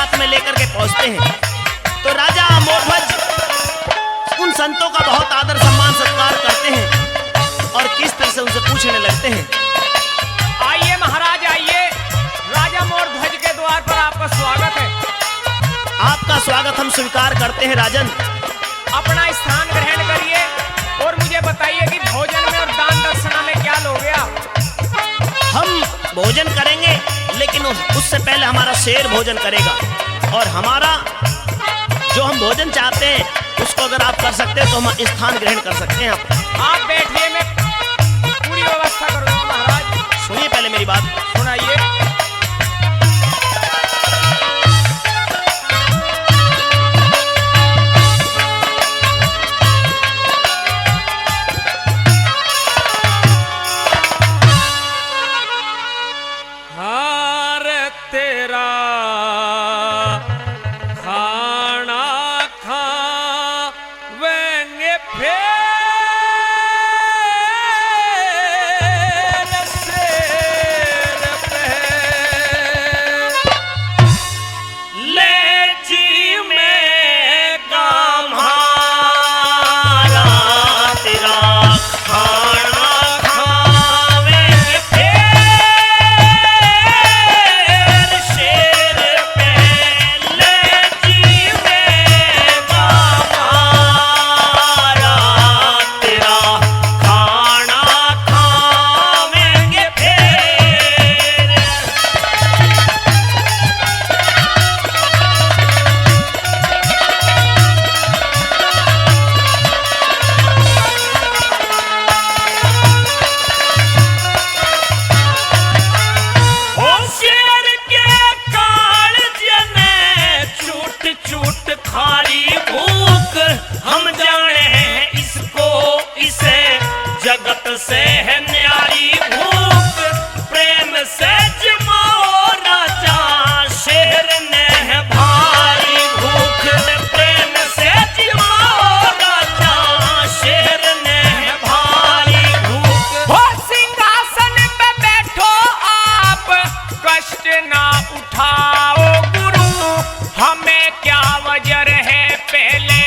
साथ में लेकर के पहुंचते हैं। तो राजा मोरध्वज उन संतों का बहुत आदर सम्मान सत्कार करते हैं और किस तरह से उनसे पूछने लगते हैं। आइए महाराज आइए, राजा मोरध्वज के द्वार पर आपका स्वागत है। आपका स्वागत हम स्वीकार करते हैं राजन। अपना स्थान ग्रहण करिए और मुझे बताइए कि भोजन में और दान दक्षिणा में क्या लोगे आप? हम भोजन करेंगे, लेकिन उससे पहले हमारा शेर भोजन करेगा, और हमारा जो हम भोजन चाहते हैं उसको अगर आप कर सकते हैं तो हम स्थान ग्रहण कर सकते हैं। आप बैठिए, मैं पूरी व्यवस्था कर दूंगा महाराज। सुनिए पहले मेरी बात, सुनाइए। हार तेरा खाना खावेंगे फिर शेर पे, ले जी में काम हारा तेरा खाना खावेंगे फिर शेर पे, ले जी में काम हारा तेरा खाना खावेंगे फिर। ओ शेर के कालजे ने चूट चूट खारी भूख, हम जाने हैं इसको इसे जगत से है न्यारी भूख, प्रेम से जमाओ राजा शेर ने है भारी भूख, प्रेम से जमाओ राजा शेर ने है भारी भूख। हो सिंहासन पे बैठो आप, कष्ट ना उठाओ गुरु, हमें क्या वजर है पहले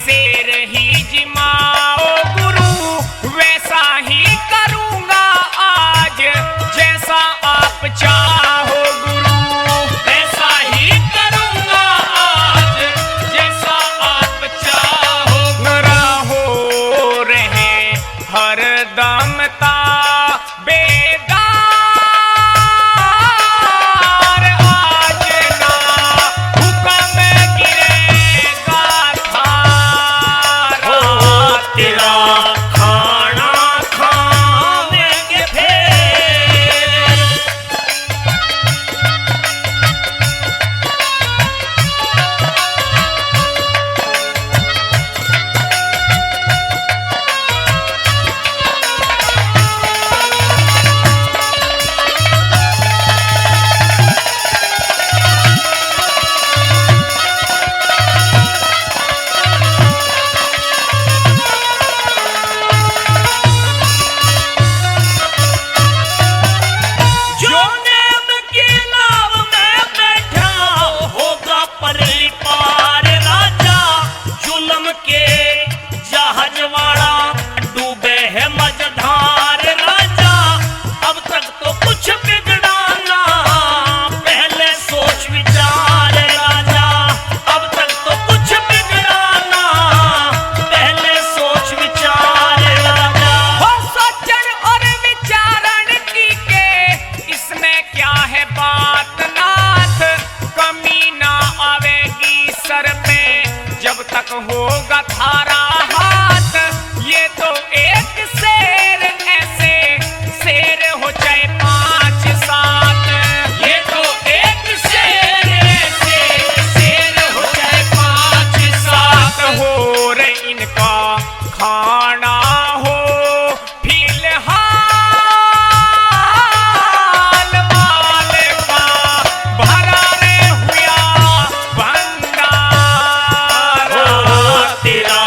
शेर ही जिमाओ गुरु, वैसा ही करूंगा आज जैसा आप चाहो गुरु, वैसा ही करूंगा आज जैसा आप चाहो गुरु। रहो रहे हर दम बेदार, आज ना हुक्म गिरेगा थारा, तेरा खाना खावेंगे फिर। जो नेम की नाव में बैठा होगा परली पार राजा, जुल्म के जहाजवाड़ा डूबे है मझधार राजा, अब तक तो कुछ बिगड़ा ना पहले सोच विचार राजा, अब तक तो कुछ बिगड़ा ना पहले सोच विचार राजा। हो सोचन और विचारण की के इसमें क्या है बात नाथ, कमी ना आवेगी सर पे जब तक होगा थारा हाथ, ये तो एक शेर ऐसे शेर हो चाहे 5-7, ये तो एक शेर ऐसे शेर हो चाहे 5-7, हो रे इनका खाना हो फिलहाल वाले का भरा रे हुआ भंडारा, तेरा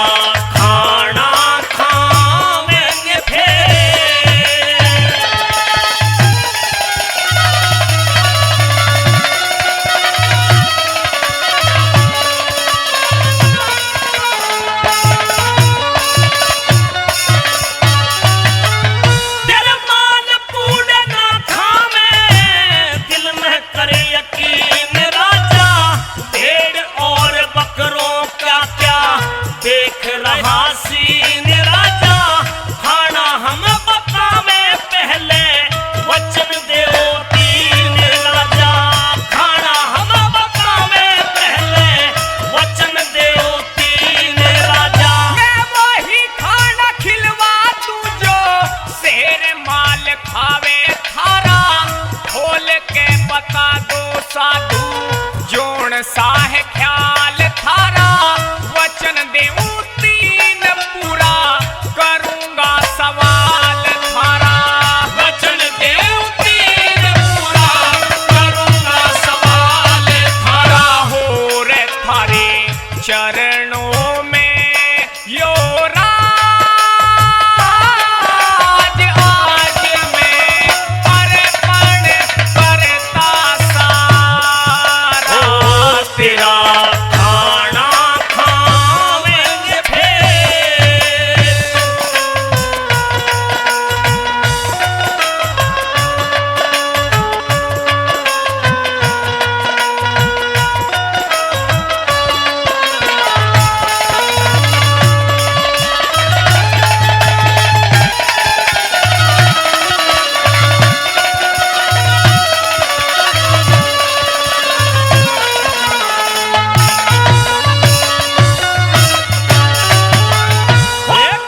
रहा सीन राजा, खाना हम पकावे पहले वचन देओ तीन राजा, खाना हम पकावे पहले वचन देओ तीन राजा। मैं वही खाना खिलवा तू जो शेर माल खावे थारा, खोल के बता दो साधु जोन सा है ख्याल थारा, वचन देऊं तीन पूरा करूंगा सवाल थारा, वचन देऊं तीन पूरा करूंगा सवाल थारा। हो रे थारे चरणों में यो राज आज मैं अर्पण करता सारा। ओ तेरा खाना खावेंगे फिर,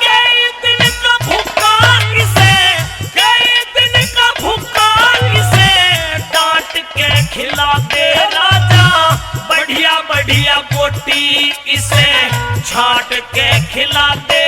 कई दिन का भूखा इसे, कई दिन का भूखा इसे डांट के खिला दे राजा, बढ़िया बढ़िया बोटी इसे छाट के खिला दे